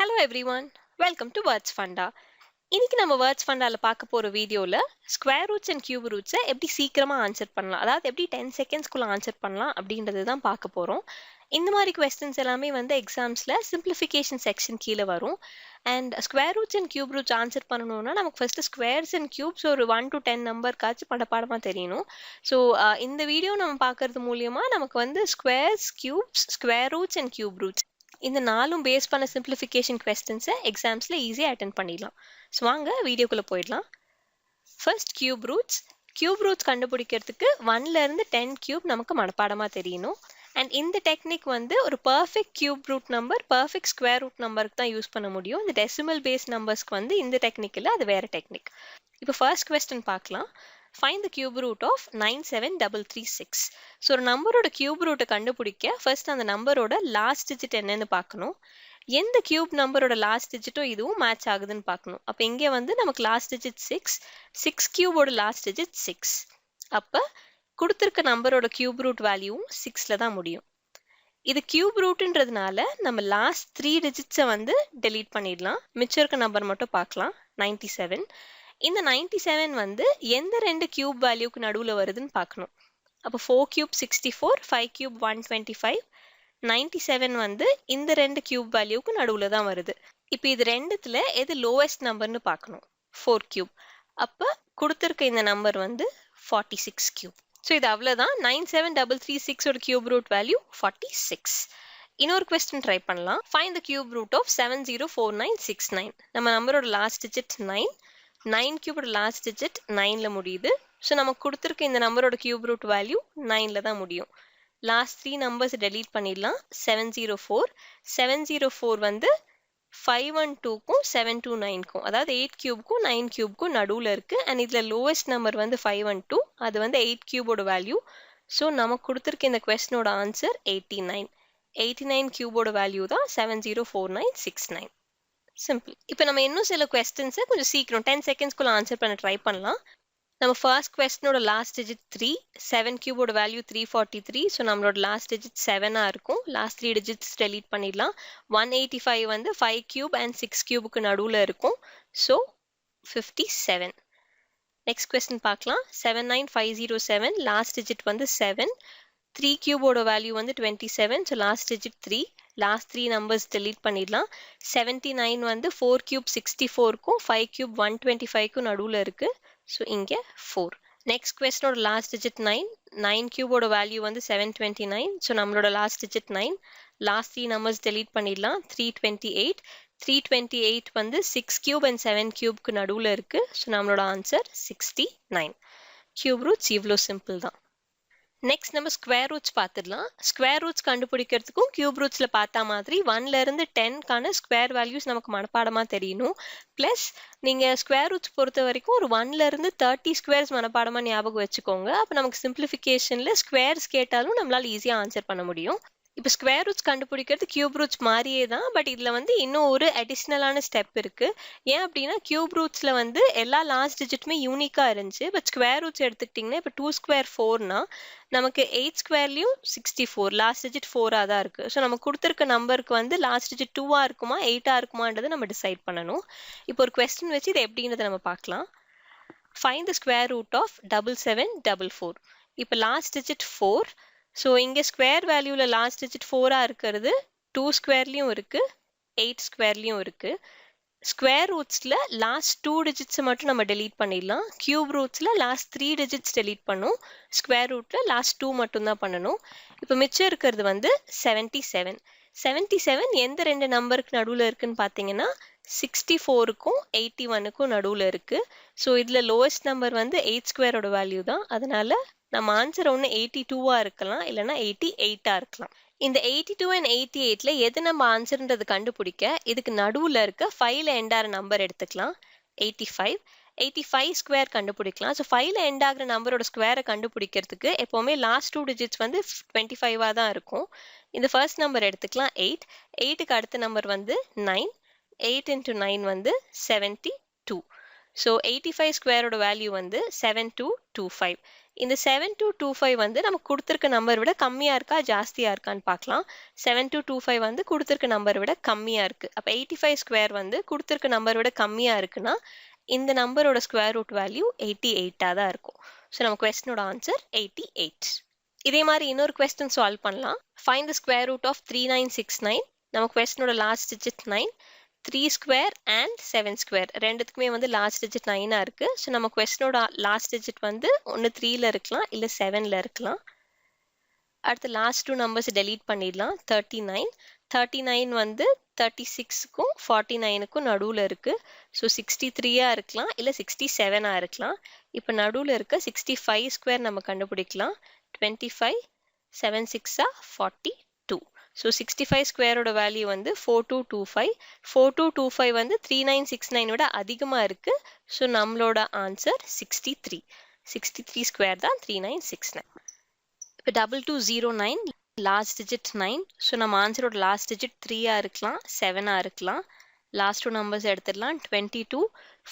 Hello everyone, welcome to Words Funda. இன்னைக்கு நம்ம words ஃபண்டால பார்க்க போற வீடியோல ஸ்கொயர் ரூட்ஸ் அண்ட் கியூப் ரூட்ஸை எப்படி சீக்கிரமா ஆன்சர் பண்ணலாம், அதாவது எப்படி 10 செகண்ட்ஸ்க்குள்ள ஆன்சர் பண்ணலாம் அப்படின்றது தான் பார்க்க போறோம். இந்த மாதிரி கொஸ்டின்ஸ் எல்லாமே வந்து எக்ஸாம்ஸ்ல சிம்பிளிஃபிகேஷன் செக்ஷன் கீழே வரும். And square roots and cube roots answer பண்ணணும்னா நமக்கு ஃபர்ஸ்ட் ஸ்கொயர்ஸ் அண்ட் கியூப்ஸ் ஒரு 1 to 10 நம்பருக்காச்சும் படப்பாடமா தெரியணும். ஸோ இந்த வீடியோ நம்ம பார்க்கறது மூலியமா நமக்கு வந்து squares, cubes, square roots and cube roots இந்த நாலும் பேஸ் பண்ண சிம்பிளிஃபிகேஷன் கொஸ்டின்ஸை எக்ஸாம்ஸில் ஈஸியாக அட்டென்ட் பண்ணிடலாம். ஸோ வாங்க வீடியோக்குள்ளே போயிடலாம். ஃபர்ஸ்ட் கியூப் ரூட்ஸ் கண்டுபிடிக்கிறதுக்கு 1லேருந்து 10 கியூப் நமக்கு மனப்பாடமாக தெரியணும். அண்ட் இந்த டெக்னிக் வந்து ஒரு perfect cube root number, perfect square root நம்பருக்கு தான் யூஸ் பண்ண முடியும். இந்த டெசிமல் பேஸ் நம்பர்ஸ்க்கு வந்து இந்த டெக்னிக் இல்லை, அது வேற டெக்னிக். இப்போ ஃபர்ஸ்ட் கொஸ்டின் பார்க்கலாம். Find the cube root of 97336. So ஒரு நம்பரோட கியூப் ரூட்டை கண்டுபிடிக்க ஃபர்ஸ்ட் அந்த நம்பரோட லாஸ்ட் டிஜிட் என்னன்னு பார்க்கணும். எந்த கியூப் நம்பரோட லாஸ்ட் டிஜிட்டோ இதுவும் மேட்ச் ஆகுதுன்னு பார்க்கணும். அப்போ இங்கே வந்து நமக்கு லாஸ்ட் டிஜிட் 6 கியூபோட லாஸ்ட் டிஜிட் 6. அப்போ கொடுத்துருக்க நம்பரோட கியூப் ரூட் வேல்யூவும் 6ல தான் முடியும். இது கியூப் ரூட்ன்றதுனால நம்ம லாஸ்ட் 3 டிஜிட்ஸை வந்து டெலீட் பண்ணிடலாம். மிச்சம் இருக்க நம்பர் மட்டும் பார்க்கலாம். 97. இந்த 97 வந்து எந்த ரெண்டு கியூப் வேல்யூக்கு நடுவில் வருதுன்னு பார்க்கணும். அப்போ 4 கியூப் 64, 5 கியூப் 125, 97 வந்து இந்த ரெண்டு கியூப் வேல்யூக்கு நடுவில் தான் வருது. இப்போ இது ரெண்டுத்துல எது லோவஸ்ட் நம்பர்னு பார்க்கணும். 4 கியூப். அப்போ கொடுத்துருக்க இந்த நம்பர் வந்து 46 கியூப். ஸோ இது அவ்வளோதான். 97336 ஒரு கியூப் ரூட் வேல்யூ 46. இன்னொரு கொஸ்டின் ட்ரை பண்ணலாம். Find the cube root of 704969. நம்ம நம்பரோட லாஸ்ட் டிஜிட் 9 கியூபோட லாஸ்ட் டிஜிட் 9ல முடியுது. ஸோ நமக்கு கொடுத்துருக்க இந்த நம்பரோட கியூப் ரூட் வேல்யூ 9ல தான் முடியும். லாஸ்ட் 3 நம்பர்ஸ் டெலீட் பண்ணிடலாம். 704 வந்து 512க்கும் 729க்கும், அதாவது 8 கியூப்க்கும் 9 கியூப்க்கும் நடுவில் இருக்கு. அண்ட் இதில் லோவஸ்ட் நம்பர் வந்து 512, அது வந்து 8 கியூபோட வேல்யூ. ஸோ நமக்கு கொடுத்துருக்க இந்த கொஸ்டினோட ஆன்சர் 89. 89 கியூபோட வேல்யூ தான் 704969. சிம்பிள். இப்போ நம்ம இன்னும் சில கொஸ்டின்ஸை கொஞ்சம் சீக்கிரம் 10 செகண்ட்ஸ்க்குள்ள ஆன்சர் பண்ண ட்ரை பண்ணலாம். நம்ம ஃபர்ஸ்ட் கொஸ்டினோட லாஸ்ட் டிஜிட் 3, 7 கியூபோட வேல்யூ 343. ஸோ நம்மளோட லாஸ்ட் டிஜிட் 7ஆக இருக்கும். லாஸ்ட் 3 டிஜிட்ஸ் டெலீட் பண்ணிடலாம். 185 வந்து 5 கியூப் அண்ட் 6 கியூபுக்கு நடுவில் இருக்கும். ஸோ 57. நெக்ஸ்ட் கொஸ்டின் பார்க்கலாம். 79507, லாஸ்ட் டிஜிட் வந்து 7. 3 கியூபோட வேல்யூ வந்து 27. So last digit 3. Last 3 numbers delete பண்ணிடலாம். 79 வந்து 4 கியூப் 64க்கும் 5 கியூப் 125க்கும் நடுவில் இருக்கு. ஸோ இங்கே 4. நெக்ஸ்ட் கொஸ்டினோட லாஸ்ட் டிஜிட் 9. 9 கியூபோட வேல்யூ வந்து 729. ஸோ நம்மளோட last digit 9. Last 3 numbers delete பண்ணிடலாம். 328. 328 வந்து 6 கியூப் அண்ட் 7 கியூப்க்கு நடுவில் இருக்கு. ஸோ நம்மளோட ஆன்சர் 69. கியூப் ரூட்ஸ் இவ்வளோ சிம்பிள் தான். நெக்ஸ்ட் நம்ம ஸ்கொயர் ரூட்ஸ் பார்த்துடலாம். ஸ்கொயர் ரூட்ஸ் கண்டுபிடிக்கிறதுக்கும் கியூப் ரூட்ஸில் பார்த்தா மாதிரி 1லேருந்து 10க்கான ஸ்கொயர் வேல்யூஸ் நமக்கு மனப்பாடமாக தெரியணும். ப்ளஸ் நீங்கள் ஸ்கொயர் ரூட்ஸ் பொறுத்த வரைக்கும் ஒரு 1லேருந்து 30 ஸ்கொயர்ஸ் மனப்பாடமாக ஞாபகம் வச்சுக்கோங்க. அப்போ நமக்கு சிம்பிளிஃபிகேஷனில் ஸ்கொயர்ஸ் கேட்டாலும் நம்மளால் ஈஸியாக ஆன்சர் பண்ண முடியும். இப்போ ஸ்கொயர் ரூட்ஸ் கண்டுபிடிக்கிறது கியூப் ரூட்ஸ் மாதிரியே தான், பட் இதில் வந்து இன்னும் ஒரு அடிஷ்னலான ஸ்டெப் இருக்கு. ஏன் அப்படின்னா கியூப் ரூட்ஸில் வந்து எல்லா லாஸ்ட் டிஜிட்டுமே யூனிக்காக இருந்துச்சு. பட் ஸ்கொயர் ரூட்ஸ் எடுத்துக்கிட்டிங்கன்னா இப்போ 2 ஸ்கொயர் 4னா நமக்கு 8 ஸ்கொயர்லையும் 64, லாஸ்ட் டிஜிட் 4ஆக தான் இருக்குது. ஸோ நம்ம கொடுத்துருக்க நம்பருக்கு வந்து லாஸ்ட் டிஜிட் 2ஆக இருக்குமா 8ஆக இருக்குமான்றதை நம்ம டிசைட் பண்ணணும். இப்போ ஒரு கொஸ்டின் வச்சு இது எப்படின்றத நம்ம பார்க்கலாம். Find the square root of 7744. இப்போ லாஸ்ட் டிஜிட் 4. ஸோ இங்கே ஸ்கொயர் வேல்யூவில் லாஸ்ட் டிஜிட் 4ஆக இருக்கிறது 2 ஸ்கொயர்லையும் இருக்குது, 8 ஸ்கொயர்லையும் இருக்குது. ஸ்கொயர் ரூட்ஸில் லாஸ்ட் 2 டிஜிட்ஸை மட்டும் நம்ம டெலீட் பண்ணிடலாம். கியூப் ரூட்ஸில் லாஸ்ட் 3 டிஜிட்ஸ் டெலீட் பண்ணும். ஸ்கொயர் ரூட்டில் லாஸ்ட் 2 மட்டும்தான் பண்ணணும். இப்போ மிச்சம் இருக்கிறது வந்து 77. 77 எந்த ரெண்டு நம்பருக்கு நடுவில் இருக்குன்னு பார்த்தீங்கன்னா 64க்கும் 81க்கும் நடுவில் இருக்குது. ஸோ இதில் லோவஸ்ட் நம்பர் வந்து 8 ஸ்கொயரோட வேல்யூ தான். அதனால நம்ம ஆன்சர் ஒன்று 82ஆக இருக்கலாம், இல்லைனா 88ஆக இருக்கலாம். இந்த 82 அண்ட் 88ல எது நம்ம ஆன்சர்ன்றது கண்டுபிடிக்க இதுக்கு நடுவில் இருக்க 5ல எண்டாகிற நம்பர் எடுத்துக்கலாம். 85. 85 ஸ்கொயர் கண்டுபிடிக்கலாம். ஸோ 5ல எண்ட் ஆகிற நம்பரோட ஸ்கொயரை கண்டுபிடிக்கிறதுக்கு எப்போவுமே லாஸ்ட் 2 டிஜிட்ஸ் வந்து 25ஆக தான் இருக்கும். இந்த ஃபர்ஸ்ட் நம்பர் எடுத்துக்கலாம் 8. 8க்கு அடுத்த நம்பர் வந்து 9. 8 into 9 வந்து 72. ஸோ 85 ஸ்கொயரோட வேல்யூ வந்து 7225. இந்த 7225 வந்து நமக்கு கொடுத்துருக்க நம்பர் விட கம்மியாக இருக்கா ஜாஸ்தியாக இருக்கான்னு பார்க்கலாம். 7225 வந்து கொடுத்துருக்க நம்பர் விட கம்மியாக இருக்குது. அப்போ 85 ஸ்கொயர் வந்து கொடுத்துருக்க நம்பர் விட கம்மியாக இருக்குன்னா இந்த நம்பரோட ஸ்கொயர் ரூட் வேல்யூ 88ஆக தான் இருக்கும். ஸோ நம்ம கொஸ்டினோட ஆன்சர் 88. இதே மாதிரி இன்னொரு கொஸ்டின் சால்வ் பண்ணலாம். Find the square root of 3969. நம்ம கொஸ்டினோட last digit 9, 3 square and 7 square ரெண்டுத்துக்குமே வந்து லாஸ்ட் டிஜிட் 9ஆக இருக்குது. ஸோ நம்ம கொஸ்டினோட லாஸ்ட் டிஜிட் வந்து ஒன்று 3ல இருக்கலாம் இல்லை 7ல இருக்கலாம். அடுத்து லாஸ்ட் 2 நம்பர்ஸ் டெலீட் பண்ணிடலாம். 39 வந்து 36க்கும் 49க்கும் நடுவில் இருக்குது. ஸோ 63ஆக இருக்கலாம் இல்லை 67ஆக இருக்கலாம். இப்போ நடுவில் இருக்க 65 ஸ்கொயர் நம்ம கண்டுபிடிக்கலாம். 25, 7 6 42. ஸோ 65 ஸ்கொயரோட வேல்யூ வந்து 4225. 4225 வந்து 3969 விட அதிகமாக இருக்குது. ஸோ நம்மளோட ஆன்சர் 63. 63 ஸ்கொயர் தான் 3969. இப்போ 2209 லாஸ்ட் டிஜிட் 9. ஸோ நம்ம ஆன்சரோட லாஸ்ட் டிஜிட் 3ஆக இருக்கலாம் 7ஆக இருக்கலாம். லாஸ்ட் 2 நம்பர்ஸ் எடுத்துடலாம். 22,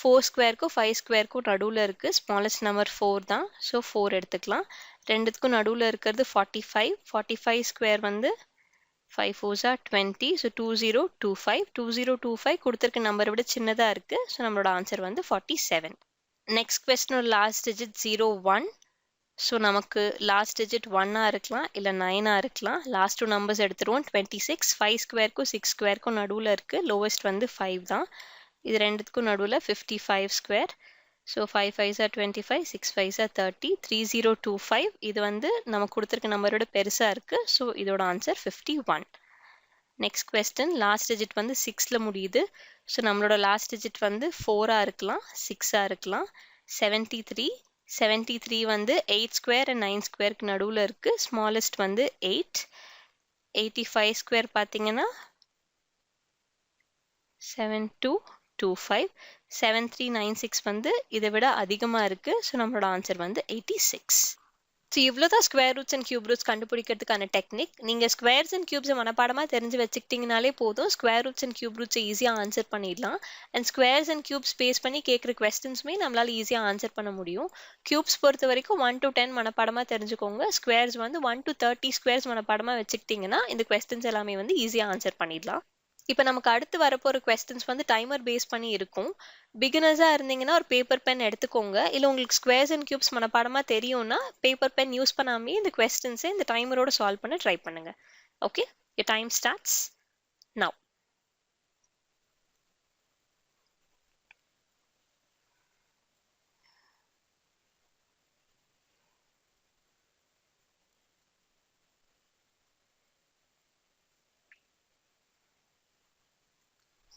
4 ஸ்கொயருக்கும் 5 ஸ்கொயருக்கும் நடுவில் இருக்குது. ஸ்மாலஸ்ட் நம்பர் 4 தான். ஸோ 4 எடுத்துக்கலாம். ரெண்டுத்துக்கும் நடுவில் இருக்கிறது 45. 45 ஸ்கொயர் வந்து 5 4s are 20. ஸோ 2025. 2025 கொடுத்துருக்க நம்பரை விட சின்னதாக இருக்குது. ஸோ நம்மளோட ஆன்சர் வந்து 47. நெக்ஸ்ட் கொஸ்டினோட லாஸ்ட் டிஜிட் 01. ஸோ நமக்கு லாஸ்ட் டிஜிட் 1ஆக இருக்கலாம் இல்லை 9ஆக இருக்கலாம். லாஸ்ட் 2 நம்பர்ஸ் எடுத்துருவோம். 26, 5 ஸ்கொயருக்கும் 6 ஸ்கொயருக்கும் நடுவில் இருக்குது. லோவஸ்ட் வந்து 5 தான். இது ரெண்டுத்துக்கும் நடுவில் 55 square. So 5 5s are 25, 6 5s are 30. 3025 இது வந்து நமக்கு கொடுத்துருக்க நம்பரோட பெருசாக இருக்குது. ஸோ இதோட answer 51. Next question last digit வந்து 6ல முடியுது. ஸோ நம்மளோட லாஸ்ட் டிஜிட் வந்து 4ஆக இருக்கலாம் 6ஆக இருக்கலாம். 73 வந்து 8 ஸ்கொயர் அண்ட் 9 ஸ்கொயருக்கு நடுவில் இருக்குது. ஸ்மாலஸ்ட் வந்து 8. 85 ஸ்கொயர் பார்த்தீங்கன்னா 7225. 7396 வந்து இதை விட அதிகமாக இருக்குது. ஸோ நம்மளோட ஆன்சர் வந்து 86. ஸோ இவ்வளோ தான் square roots and cube roots கண்டுபிடிக்கிறதுக்கான டெக்னிக். நீங்கள் ஸ்கொயர்ஸ் அண்ட் கியூப்ஸை மனப்பாடமாக தெரிஞ்சு வச்சுக்கிட்டிங்கனாலே போதும். ஸ்கொயர் ரூட்ஸ் அண்ட் கியூப் ரூட்ஸை ஈஸியாக ஆன்சர் பண்ணிடலாம். And squares and cubes base பண்ணி கேட்குற கொஸ்டின்ஸுமே நம்மளால் ஈஸியாக ஆன்சர் பண்ண முடியும். கியூப்ஸ் பொறுத்த வரைக்கும் 1 to 10 மனப்பாடமாக தெரிஞ்சுக்கோங்க. ஸ்கொயர்ஸ் வந்து 1 to 30 ஸ்கொயர்ஸ் மனப்பாடமாக வச்சுக்கிட்டிங்கன்னா இந்த கொஸ்டின்ஸ் எல்லாமே வந்து ஈஸியாக ஆன்சர் பண்ணிடலாம். இப்போ நமக்கு அடுத்து வரப்போகிற கொஸ்டின்ஸ் வந்து டைமர் பேஸ் பண்ணி இருக்கும். பிகினர்ஸாக இருந்தீங்கன்னா ஒரு பேப்பர் பென் எடுத்துக்கோங்க. இல்லை உங்களுக்கு ஸ்கொயர்ஸ் அண்ட் கியூப்ஸ் மனப்பாடமாக தெரியும்னா பேப்பர் பென் யூஸ் பண்ணாமே இந்த கொஸ்டின்ஸை இந்த டைமரோட சால்வ் பண்ண ட்ரை பண்ணுங்க. Okay, your time starts now.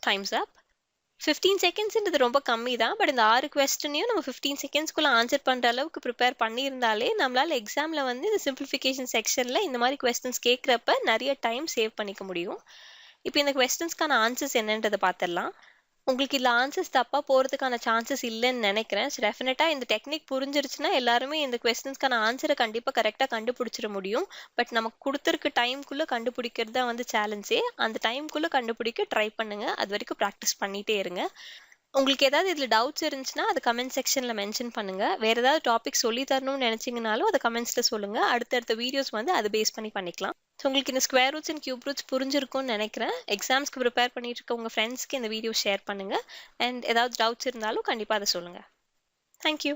Time's up. 15 செகண்ட்ஸ்ன்றது ரொம்ப கம்மி தான். பட் இந்த 6 கொஸ்டினையும் நம்ம 15 செகண்ட்ஸ்குள்ளே ஆன்சர் பண்ணுற அளவுக்கு ப்ரிப்பேர் பண்ணியிருந்தாலே நம்மளால் எக்ஸாமில் வந்து இந்த சிம்பிளிஃபிகேஷன் செக்ஷனில் இந்த மாதிரி கொஸ்டின்ஸ் கேட்குறப்ப நிறைய டைம் சேவ் பண்ணிக்க முடியும். இப்போ இந்த கொஸ்டின்ஸ்க்கான ஆன்சர்ஸ் என்னன்றதை பார்த்துடலாம். உங்களுக்கு இதில் ஆன்சர்ஸ் தப்பாக போகிறதுக்கான சான்சஸ் இல்லைன்னு நினைக்கிறேன். ஸோ டெஃபினட்டாக இந்த டெக்னிக் புரிஞ்சிருச்சுன்னா எல்லாருமே இந்த கொஸ்டின்ஸ்க்கான ஆன்சரை கண்டிப்பாக கரெக்டாக கண்டுபிடிச்சிட முடியும். பட் நமக்கு கொடுத்துருக்க டைம்குள்ளே கண்டுபிடிக்கிறது தான் வந்து சேலஞ்சே. அந்த டைம்குள்ளே கண்டுபிடிக்க ட்ரை பண்ணுங்கள். அது வரைக்கும் ப்ராக்டிஸ் பண்ணிகிட்டே இருங்க. உங்களுக்கு ஏதாவது இதில் டவுட்ஸ் இருந்துச்சுன்னா அது கமெண்ட் செக்ஷனில் மென்ஷன் பண்ணுங்கள். வேறு ஏதாவது டாபிக் சொல்லி தரணும்னு நினச்சிங்கனாலும் அதை கமெண்ட்ஸில் சொல்லுங்கள். அடுத்தடுத்த வீடியோஸ் வந்து அதை பேஸ் பண்ணி பண்ணிக்கலாம். ஸோ உங்களுக்கு இந்த square roots and cube roots புரிஞ்சிருக்கும்னு நினைக்கிறேன். எக்ஸாம்ஸ்க்கு ப்ரிப்பேர் பண்ணிட்டு இருக்க உங்கள் ஃப்ரெண்ட்ஸ்க்கு இந்த வீடியோ ஷேர் பண்ணுங்கள். அண்ட் ஏதாவது டவுட்ஸ் இருந்தாலும் கண்டிப்பாக அதை சொல்லுங்கள். தேங்க்யூ.